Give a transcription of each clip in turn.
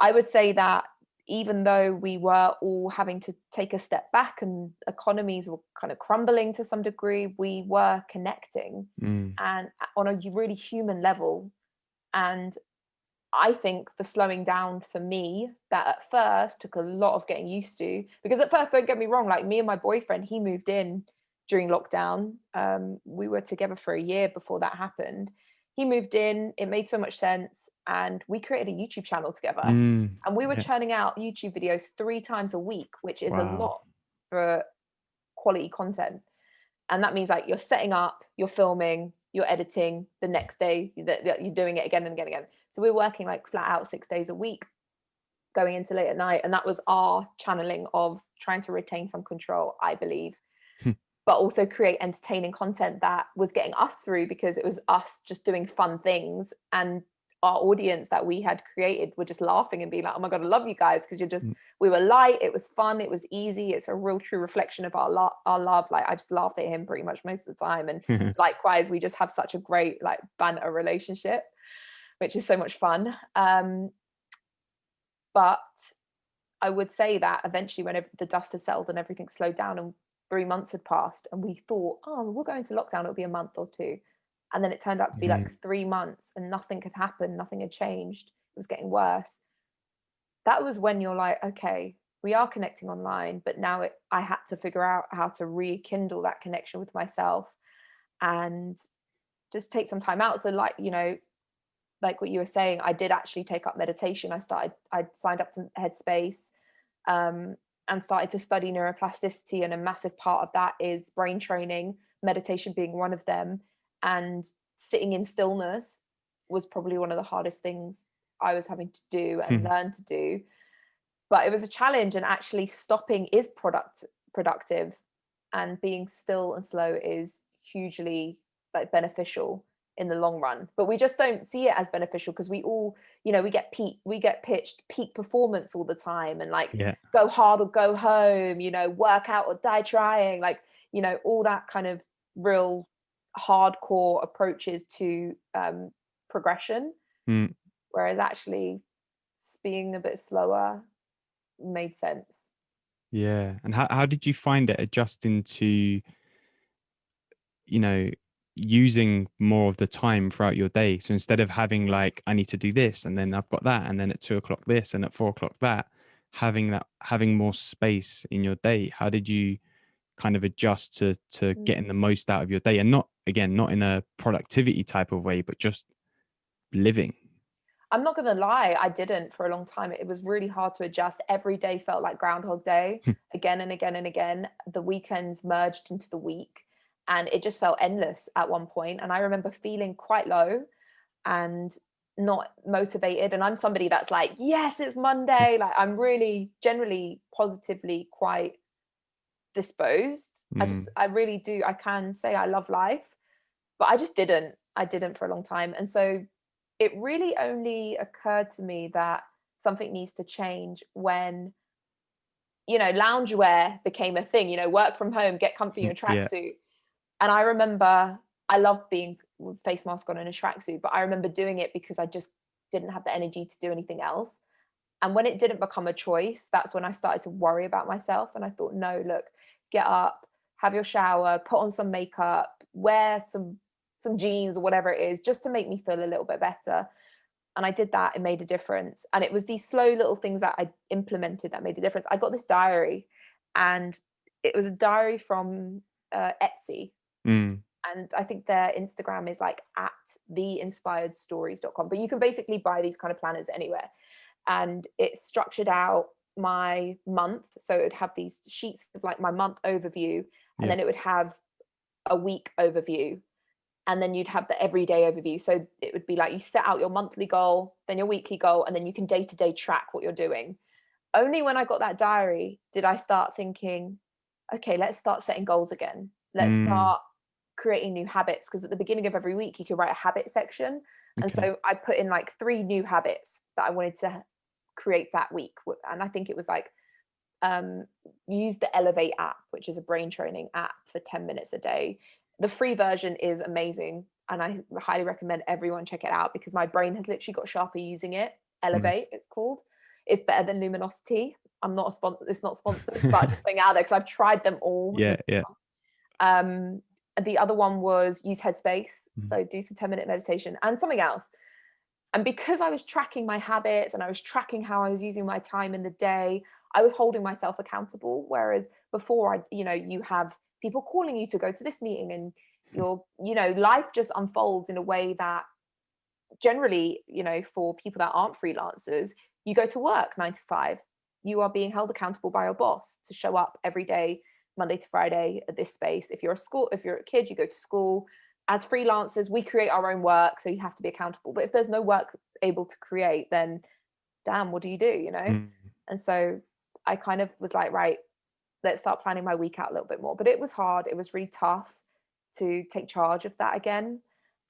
I would say that even though we were all having to take a step back and economies were kind of crumbling to some degree, we were connecting Mm. and on a really human level. And I think the slowing down for me, that at first took a lot of getting used to, because at first, don't get me wrong, like me and my boyfriend, he moved in during lockdown. We were together for a year before that happened. He moved in, it made so much sense, and we created a YouTube channel together. Mm. And we were Yeah. churning out YouTube videos 3 times a week, which is a Wow. lot for quality content. And that means like you're setting up, you're filming, you're editing the next day, that you're doing it again and again and again. So we're working like flat out 6 days a week, going into late at night. And that was our channeling of trying to retain some control, I believe, but also create entertaining content that was getting us through, because it was us just doing fun things. And our audience that we had created were just laughing and being like, oh my God, I love you guys. Cause Mm. we were light. It was fun. It was easy. It's a real true reflection of our love. Like I just laugh at him pretty much most of the time. And likewise, we just have such a great like banter relationship, which is so much fun. But I would say that eventually, when the dust has settled and everything slowed down, and 3 months had passed, and we thought, oh, we'll go into lockdown, it'll be a month or two. And then it turned out to be like Mm. 3 months and nothing had happened, nothing had changed. It was getting worse. That was when you're like, okay, we are connecting online, but now I had to figure out how to rekindle that connection with myself and just take some time out. So, like, like what you were saying, I did actually take up meditation. I signed up to Headspace, and started to study neuroplasticity. And a massive part of that is brain training, meditation being one of them. And sitting in stillness was probably one of the hardest things I was having to do and learn to do. But it was a challenge, and actually stopping is productive, and being still and slow is hugely like beneficial in the long run. But we just don't see it as beneficial because we all, we get pitched peak performance all the time, and like Yeah. go hard or go home, work out or die trying, like, all that kind of real hardcore approaches to progression. Mm. Whereas actually being a bit slower made sense. Yeah. And how did you find it adjusting to, you know, using more of the time throughout your day? So instead of having like, I need to do this and then I've got that, and then at 2 o'clock this and at 4 o'clock that, having more space in your day, how did you kind of adjust to getting the Mm. most out of your day, and not, again, not in a productivity type of way, but just living? I'm not gonna lie, I didn't for a long time. It was really hard to adjust. Every day felt like Groundhog Day, again and again and again. The weekends merged into the week, and it just felt endless at one point. And I remember feeling quite low and not motivated. And I'm somebody that's like, yes, it's Monday. Like I'm really generally positively quite disposed. Mm. I really do. I can say I love life, but I just didn't. I didn't for a long time. And so it really only occurred to me that something needs to change when, loungewear became a thing, work from home, get comfy in a Yeah. tracksuit. And I remember I loved being with face mask on in a tracksuit, but I remember doing it because I just didn't have the energy to do anything else. And when it didn't become a choice, that's when I started to worry about myself. And I thought, no, look, get up, have your shower, put on some makeup, wear some jeans or whatever it is, just to make me feel a little bit better. And I did that. It made a difference. And it was these slow little things that I implemented that made a difference. I got this diary, and it was a diary from Etsy. Mm. And I think their Instagram is like at theinspiredstories.com. But you can basically buy these kind of planners anywhere. And it structured out my month. So it would have these sheets of like my month overview, and Yeah. then it would have a week overview, and then you'd have the everyday overview. So it would be like you set out your monthly goal, then your weekly goal, and then you can day to day track what you're doing. Only when I got that diary did I start thinking, okay, let's start setting goals again. Let's Mm. start creating new habits. Because at the beginning of every week, you could write a habit section. And Okay. so I put in like 3 new habits that I wanted to create that week. And I think it was like, um, use the Elevate app, which is a brain training app for 10 minutes a day. The free version is amazing, and I highly recommend everyone check it out because my brain has literally got sharper using it. Nice. Elevate, it's called. it's better than luminosity. I'm not it's not sponsored, but just putting it out there because I've tried them all. Yeah, yeah. The other one was use Headspace, Mm. so do some 10-minute meditation and something else. And because I was tracking my habits and I was tracking how I was using my time in the day, I was holding myself accountable. Whereas before, you have people calling you to go to this meeting, and life just unfolds in a way that generally, for people that aren't freelancers, you go to work 9 to 5. You are being held accountable by your boss to show up every day, Monday to Friday, at this space. If you're a kid, you go to school. As freelancers, we create our own work, so you have to be accountable. But if there's no work able to create, then damn, what do you do? Mm. And so I kind of was like, right, let's start planning my week out a little bit more. But it was hard. It was really tough to take charge of that again.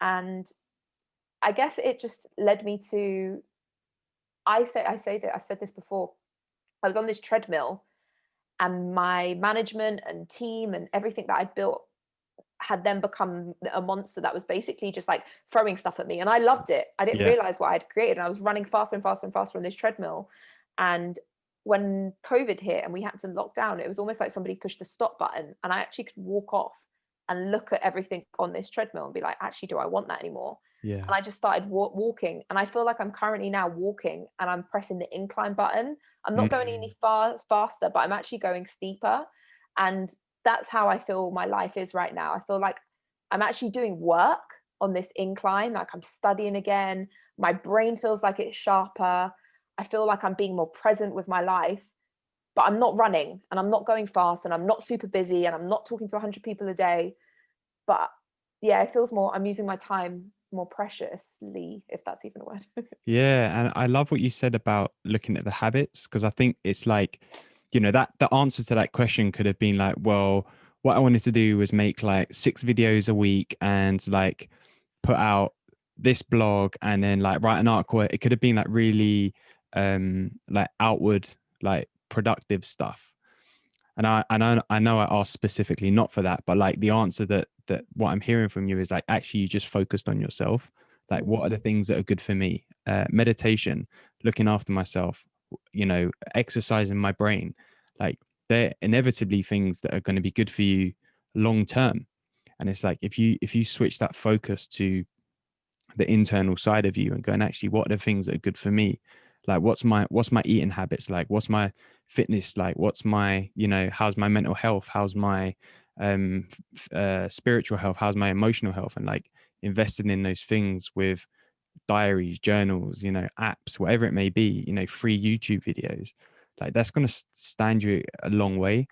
And I guess it just led me to, I say that I've said this before. I was on this treadmill, and my management and team and everything that I'd built had then become a monster that was basically just like throwing stuff at me. And I loved it. I didn't Yeah. realize what I'd created. And I was running faster and faster and faster on this treadmill. And when COVID hit and we had to lock down, it was almost like somebody pushed the stop button, and I actually could walk off and look at everything on this treadmill and be like, actually, do I want that anymore? Yeah. And I just started walking. And I feel like I'm currently now walking and I'm pressing the incline button. I'm not going any faster, but I'm actually going steeper. And that's how I feel my life is right now. I feel like I'm actually doing work on this incline, like I'm studying again. My brain feels like it's sharper. I feel like I'm being more present with my life, but I'm not running and I'm not going fast and I'm not super busy and I'm not talking to 100 people a day. But yeah, it feels more, I'm using my time more preciously, if that's even a word. Yeah, and I love what you said about looking at the habits, because I think it's like, that the answer to that question could have been like, well, what I wanted to do was make like 6 videos a week and like put out this blog and then like write an article. It could have been like really like outward, like productive stuff. And I know I asked specifically not for that, but like the answer that what I'm hearing from you is like, actually you just focused on yourself. Like, what are the things that are good for me? Meditation, looking after myself, exercising my brain. Like, they're inevitably things that are going to be good for you long term. And it's like, if you switch that focus to the internal side of you and going, actually, what are the things that are good for me? Like, what's my eating habits like? What's my fitness like? What's my, how's my mental health? How's my spiritual health? How's my emotional health? And like investing in those things with diaries, journals, apps, whatever it may be, free YouTube videos, like that's going to stand you a long way.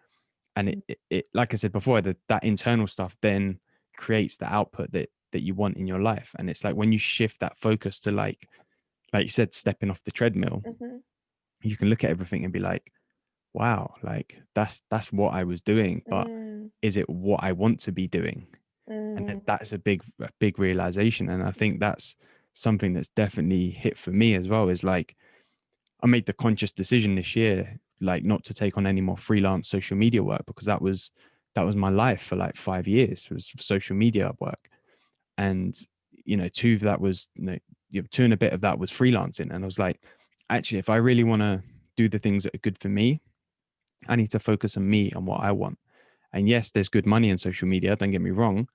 And it like I said before, that internal stuff then creates the output that you want in your life. And it's like when you shift that focus to like you said, stepping off the treadmill, Mm-hmm. you can look at everything and be like, wow, like that's what I was doing, but is it what I want to be doing? And that's a big realization. And I think that's something that's definitely hit for me as well, is like, I made the conscious decision this year, like not to take on any more freelance social media work, because that was my life for like 5 years. It was social media work. And, two of that was, 2 and a bit of that was freelancing. And I was like, actually, if I really want to do the things that are good for me, I need to focus on me and what I want. And yes, there's good money in social media, don't get me wrong.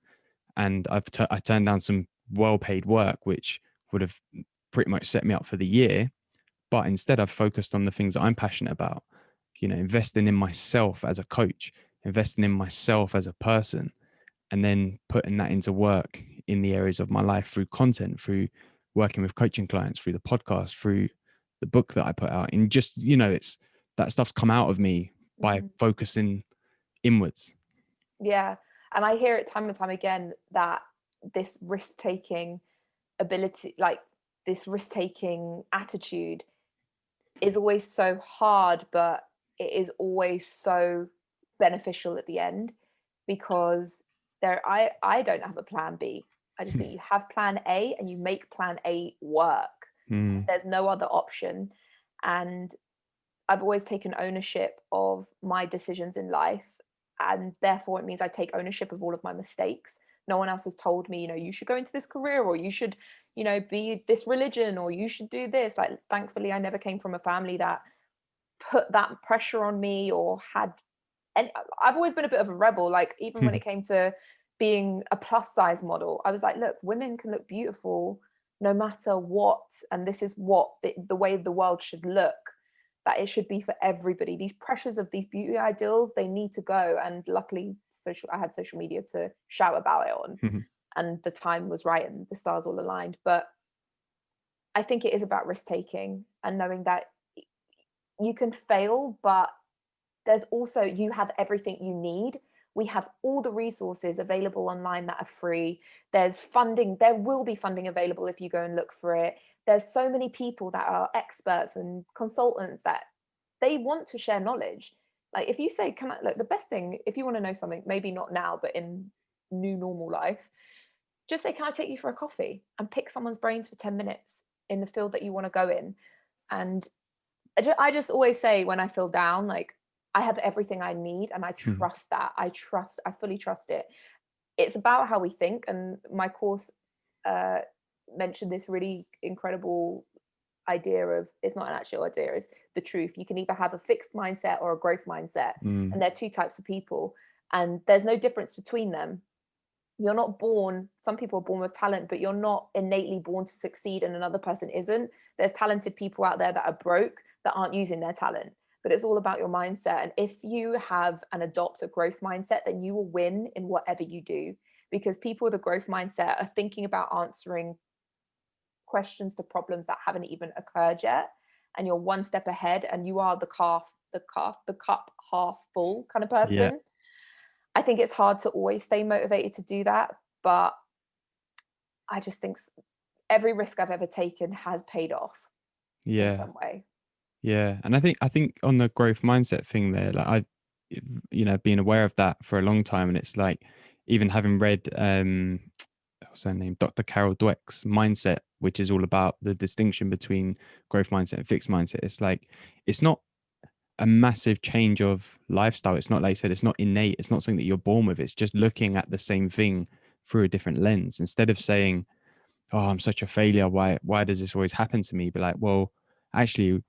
And I turned down some well-paid work, which would have pretty much set me up for the year. But instead, I've focused on the things that I'm passionate about, investing in myself as a coach, investing in myself as a person, and then putting that into work in the areas of my life through content, through working with coaching clients, through the podcast, through the book that I put out. And just, it's that stuff's come out of me by focusing inwards. Yeah. And I hear it time and time again that this risk-taking ability, like this risk-taking attitude is always so hard, but it is always so beneficial at the end, because I don't have a plan B. I just think you have plan A and you make plan A work. There's no other option. And I've always taken ownership of my decisions in life, and therefore it means I take ownership of all of my mistakes. No one else has told me, you should go into this career, or you should, you know, be this religion, or you should do this. Like, thankfully I never came from a family that put that pressure on me or had, and I've always been a bit of a rebel. Like, even when it came to being a plus size model, I was like, look, women can look beautiful no matter what, and this is what the way the world should look, that it should be for everybody. These pressures of these beauty ideals, they need to go. And luckily I had social media to shout about it on, and the time was right and the stars all aligned. But I think it is about risk taking and knowing that you can fail, but there's also, you have everything you need. We have all the resources available online that are free. There's funding, there will be funding available if you go and look for it. There's so many people that are experts and consultants that they want to share knowledge. Like, if you say, can I, like, the best thing, if you want to know something, maybe not now, but in new normal life, just say, can I take you for a coffee, and pick someone's brains for 10 minutes in the field that you want to go in. And I just always say, when I feel down, like, I have everything I need, and I trust that. I fully trust it. It's about how we think. And my course mentioned this really incredible idea of, it's not an actual idea, it's the truth. You can either have a fixed mindset or a growth mindset. And they're two types of people, and there's no difference between them. You're not born, some people are born with talent, but you're not innately born to succeed and another person isn't. There's talented people out there that are broke, that aren't using their talent. But it's all about your mindset. And if you have and adopt a growth mindset, then you will win in whatever you do. Because people with a growth mindset are thinking about answering questions to problems that haven't even occurred yet. And you're one step ahead, and you are the cup half full kind of person. Yeah. I think it's hard to always stay motivated to do that, but I just think every risk I've ever taken has paid off in some way. Yeah. And I think on the growth mindset thing there, like, I, being aware of that for a long time, and it's like, even having read what's her name, Dr. Carol Dweck's Mindset, which is all about the distinction between growth mindset and fixed mindset. It's like, it's not a massive change of lifestyle. It's not, like I said, it's not innate. It's not something that you're born with. It's just looking at the same thing through a different lens. Instead of saying, oh, I'm such a failure, why does this always happen to me? But like, well, actually,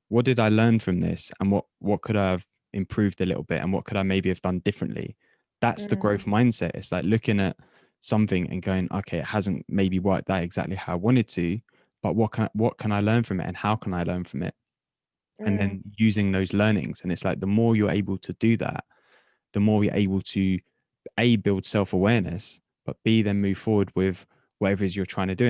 what did I learn from this, and what could I have improved a little bit, and what could I maybe have done differently? That's the growth mindset. It's like looking at something and going, okay, it hasn't maybe worked out exactly how I wanted to, but what can I learn from it, and how can I learn from it? And then using those learnings. And it's like, the more you're able to do that, the more you're able to, A, build self-awareness, but B, then move forward with whatever it is you're trying to do.